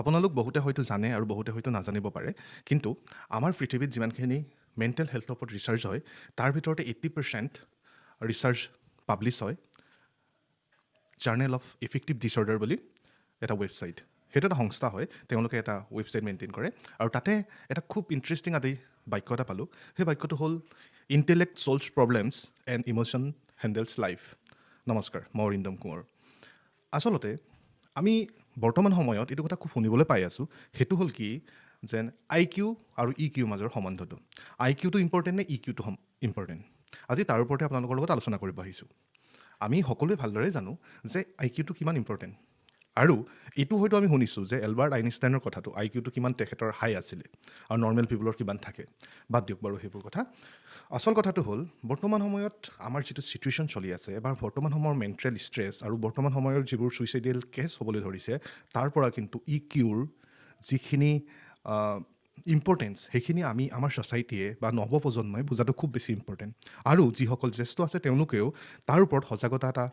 আপোনালোক বহুতে হয়তো জানে আৰু বহুতে হয়তো নাজানিব পাৰে কিন্তু আমাৰ পৃথিৱীত যিমানখিনি মেণ্টেল হেল্থৰ ওপৰত ৰিচাৰ্চ হয় তাৰ ভিতৰতে 80% ৰিচাৰ্চ পাব্লিছ হয় জাৰ্নেল অফ ইফেক্টিভ ডিছঅৰ্ডাৰ বুলি এটা ৱেবছাইট। সেইটো এটা সংস্থা হয়, তেওঁলোকে এটা ৱেবছাইট মেইনটেইন কৰে আৰু তাতে এটা খুব ইণ্টাৰেষ্টিং বাক্য এটা পালোঁ। সেই বাক্যটো হ'ল intellect solves problems and emotion handles life. নমস্কাৰ, মই অৰিন্দম কোঁৱৰ। আচলতে আমি বৰ্তমান সময়ত এইটো কথা খুব শুনিবলৈ পাই আছোঁ, সেইটো হ'ল কি যেন IQ আৰু EQ মাজৰ সম্বন্ধটো। IQটো ইম্পৰ্টেণ্ট নে EQটো ইম্পৰ্টেণ্ট? আজি তাৰ ওপৰতে আপোনালোকৰ লগত আলোচনা কৰিব আহিছোঁ। আমি সকলোৱে ভালদৰে জানো যে IQটো কিমান ইম্পৰ্টেণ্ট আৰু এইটো হয়তো আমি শুনিছোঁ যে এলবাৰ্ট আইনষ্টাইনৰ কথাটো IQটো কিমান তেখেতৰ হাই আছিলে আৰু নৰ্মেল পিপুলৰ কিমান থাকে। বাদ দিয়ক বাৰু সেইবোৰ কথা। আচল কথাটো হ'ল বৰ্তমান সময়ত আমাৰ যিটো ছিটুৱেশ্যন চলি আছে বা বৰ্তমান সময়ৰ মেণ্টেল ষ্ট্ৰেছ আৰু বৰ্তমান সময়ৰ যিবোৰ ছুইচাইডেল কেছ হ'বলৈ ধৰিছে তাৰ পৰা কিন্তু EQৰ যিখিনি ইম্পৰ্টেঞ্চ সেইখিনি আমি আমাৰ ছ'চাইটিয়ে বা নৱপ্ৰজন্মই বুজাটো খুব বেছি ইম্পৰ্টেণ্ট আৰু যিসকল জ্যেষ্ঠ আছে তেওঁলোকেও তাৰ ওপৰত সজাগতা এটা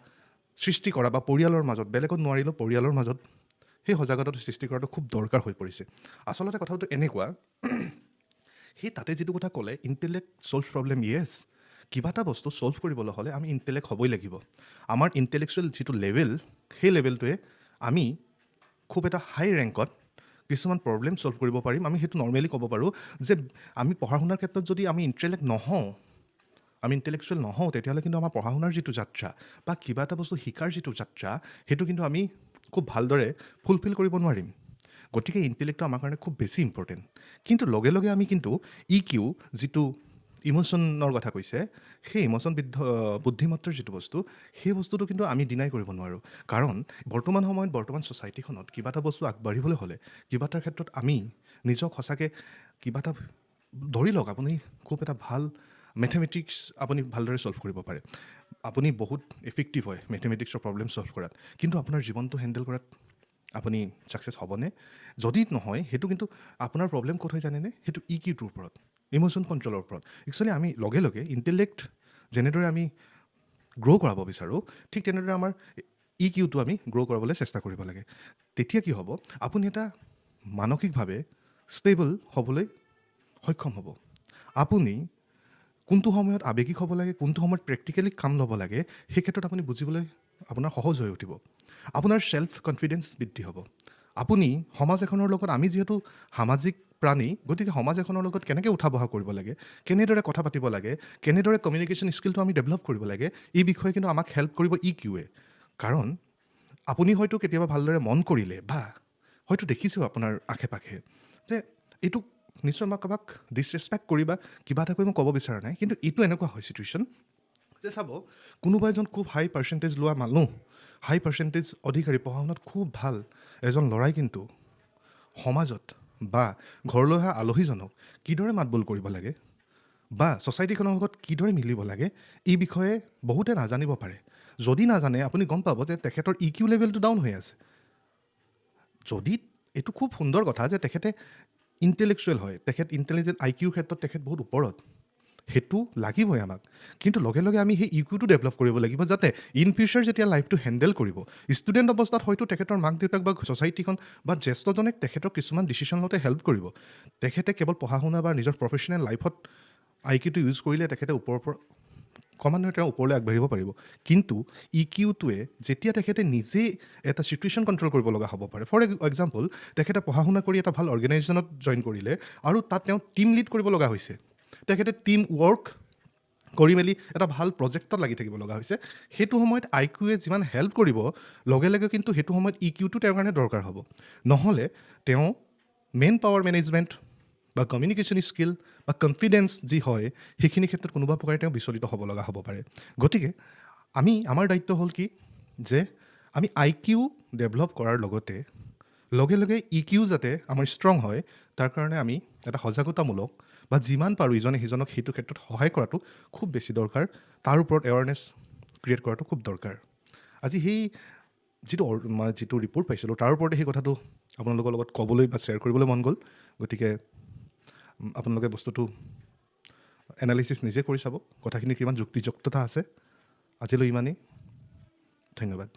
সৃষ্টি কৰা বা পৰিয়ালৰ মাজত, বেলেগত নোৱাৰিলেও পৰিয়ালৰ মাজত সেই সজাগতাটো সৃষ্টি কৰাটো খুব দৰকাৰ হৈ পৰিছে। আচলতে কথাটো এনেকুৱা, সেই তাতে যিটো কথা ক'লে ইণ্টেলেক্ট ছল্ভ প্ৰব্লেম, য়েছ, কিবা এটা বস্তু ছল্ভ কৰিবলৈ হ'লে আমি ইণ্টেলেক্ট হ'বই লাগিব। আমাৰ ইণ্টেলেকচুৱেল যিটো লেভেল সেই লেভেলটোৱে আমি খুব এটা হাই ৰেংকত কিছুমান প্ৰব্লেম ছল্ভ কৰিব পাৰিম। আমি সেইটো নৰ্মেলি ক'ব পাৰোঁ যে আমি পঢ়া শুনাৰ ক্ষেত্ৰত যদি আমি ইণ্টেলেকচুৱেল নহওঁ তেতিয়াহ'লে কিন্তু আমাৰ পঢ়া শুনাৰ যিটো যাত্ৰা বা কিবা এটা বস্তু শিকাৰ যিটো যাত্ৰা সেইটো কিন্তু আমি খুব ভালদৰে ফুলফিল কৰিব নোৱাৰিম। গতিকে ইণ্টেলেক্টটো আমাৰ কাৰণে খুব বেছি ইম্পৰ্টেণ্ট। কিন্তু লগে লগে আমি কিন্তু EQ যিটো ইম'শ্যনৰ কথা কৈছে, সেই ইম'শ্যন বুদ্ধিমত্তাৰ যিটো বস্তু সেই বস্তুটো কিন্তু আমি ডিনাই কৰিব নোৱাৰোঁ। কাৰণ বৰ্তমান সময়ত বৰ্তমান ছ'চাইটিখনত কিবা এটা বস্তু আগবাঢ়িবলৈ হ'লে কিবা এটাৰ ক্ষেত্ৰত আমি নিজক সঁচাকৈ কিবা এটা ধৰি লওক, আপুনি খুব এটা ভাল মেথমেটিক্স আপুনি ভালদৰে ছল্ভ কৰিব পাৰে, আপুনি বহুত এফেক্টিভ হয় মেথমেটিক্সৰ প্ৰব্লেম ছল্ভ কৰাত, কিন্তু আপোনাৰ জীৱনটো হেণ্ডেল কৰাত আপুনি ছাকচেছ হ'বনে? যদি নহয় সেইটো কিন্তু আপোনাৰ প্ৰব্লেম ক'ত হয় জানেনে? সেইটো EQটোৰ ওপৰত, ইম'শ্যন কণ্ট্ৰলৰ ওপৰত। একচুৱেলি আমি লগে লগে ইণ্টেলেক্ট যেনেদৰে আমি গ্ৰ' কৰাব বিচাৰোঁ ঠিক তেনেদৰে আমাৰ EQটো আমি গ্ৰ' কৰাবলৈ চেষ্টা কৰিব লাগে। তেতিয়া কি হ'ব? আপুনি এটা মানসিকভাৱে ষ্টেবল হ'বলৈ সক্ষম হ'ব। আপুনি কোনটো সময়ত আৱেগিক হ'ব লাগে, কোনটো সময়ত প্ৰেক্টিকেলি কাম ল'ব লাগে, সেই ক্ষেত্ৰত আপুনি বুজিবলৈ আপোনাৰ সহজ হৈ উঠিব। আপোনাৰ ছেল্ফ কনফিডেঞ্চ বৃদ্ধি হ'ব। আপুনি সমাজ এখনৰ লগত, আমি যিহেতু সামাজিক প্ৰাণী, গতিকে সমাজ এখনৰ লগত কেনেকৈ উঠা বহা কৰিব লাগে, কেনেদৰে কথা পাতিব লাগে, কেনেদৰে কমিউনিকেশ্যন স্কিলটো আমি ডেভেলপ কৰিব লাগে, এই বিষয়ে কিন্তু আমাক হেল্প কৰিব EQয়ে। কাৰণ আপুনি হয়তো কেতিয়াবা ভালদৰে মন কৰিলে বা হয়তো দেখিছোঁ আপোনাৰ আশে পাশে যে এইটো নিশ্চয় মই কাৰোবাক ডিছৰেচপেক্ট কৰি বা কিবা এটা কৰি মই ক'ব বিচৰা নাই, কিন্তু এইটো এনেকুৱা হয় ছিটুৱেশ্যন যে চাব, কোনোবা এজন খুব হাই পাৰ্চেণ্টেজ লোৱা মানুহ, হাই পাৰ্চেণ্টেজ অধিকাৰী, পঢ়া শুনাত খুব ভাল এজন ল'ৰাই কিন্তু সমাজত বা ঘৰলৈ অহা আলহীজনক কিদৰে মাতবোল কৰিব লাগে বা ছ'চাইটিখনৰ লগত কিদৰে মিলিব লাগে এই বিষয়ে বহুতে নাজানিব পাৰে। যদি নাজানে আপুনি গম পাব যে তেখেতৰ EQ লেভেলটো ডাউন হৈ আছে। যদি এইটো খুব সুন্দৰ কথা যে তেখেতে ইণ্টেলেকচুৱেল হয়, তেখেত ইণ্টেলিজেণ্ট, IQৰ ক্ষেত্ৰত তেখেত বহুত ওপৰত, সেইটো লাগিবই আমাক। কিন্তু লগে লগে আমি সেই EQটো ডেভেলপ কৰিব লাগিব যাতে ইন ফিউচাৰ যেতিয়া লাইফটো হেণ্ডেল কৰিব, ষ্টুডেণ্ট অৱস্থাত হয়তো তেখেতৰ মাক দেউতাক বা ছ'চাইটিখন বা জ্যেষ্ঠজনে তেখেতৰ কিছুমান ডিচিশ্যন লওঁতে হেল্প কৰিব। তেখেতে কেৱল পঢ়া শুনা বা নিজৰ প্ৰফেচনেল লাইফত IQটো ইউজ কৰিলে তেখেতে ওপৰৰ পৰা ক্ৰমান্বয়ে তেওঁ ওপৰলৈ আগবাঢ়িব পাৰিব। কিন্তু EQটোৱে যেতিয়া তেখেতে নিজেই এটা ছিটুৱেশ্যন কণ্ট্ৰল কৰিব লগা হ'ব পাৰে, ফৰ এক্সাম্পল তেখেতে পঢ়া শুনা কৰি এটা ভাল অৰ্গেনাইজেশ্যনত জইন কৰিলে আৰু তাত তেওঁ টিম লিড কৰিব লগা হৈছে, তেখেতে টিম ৱৰ্ক কৰি মেলি এটা ভাল প্ৰজেক্টত লাগি থাকিব লগা হৈছে, সেইটো সময়ত IQয়ে যিমান হেল্প কৰিব লগে লগে কিন্তু সেইটো সময়ত EQটো তেওঁৰ কাৰণে দৰকাৰ হ'ব। নহ'লে তেওঁ মেন পাৱাৰ মেনেজমেণ্ট বা কমিউনিকেশ্যন স্কিল বা কনফিডেঞ্চ যি হয় সেইখিনি ক্ষেত্ৰত কোনোবা প্ৰকাৰে তেওঁ বিচলিত হ'ব লগা হ'ব পাৰে। গতিকে আমাৰ দায়িত্ব হ'ল কি যে আমি IQ ডেভেলপ কৰাৰ লগতে লগে লগে EQ যাতে আমাৰ ষ্ট্ৰং হয় তাৰ কাৰণে আমি এটা সজাগতামূলক বা যিমান পাৰোঁ ইজনে সিজনক সেইটো ক্ষেত্ৰত সহায় কৰাটো খুব বেছি দৰকাৰ। তাৰ ওপৰত এৱাৰনেছ ক্ৰিয়েট কৰাটো খুব দৰকাৰ। আজি সেই যিটো ৰিপৰ্ট পাইছিলোঁ তাৰ ওপৰতে সেই কথাটো আপোনালোকৰ লগত ক'বলৈ বা শ্বেয়াৰ কৰিবলৈ মন গ'ল। গতিকে আপোনালোকে বস্তুটো এনালিচিছ নিজে কৰি চাব, কথাখিনিৰ কিমান যুক্তিযুক্ততা আছে। আজিলৈ ইমানেই, ধন্যবাদ।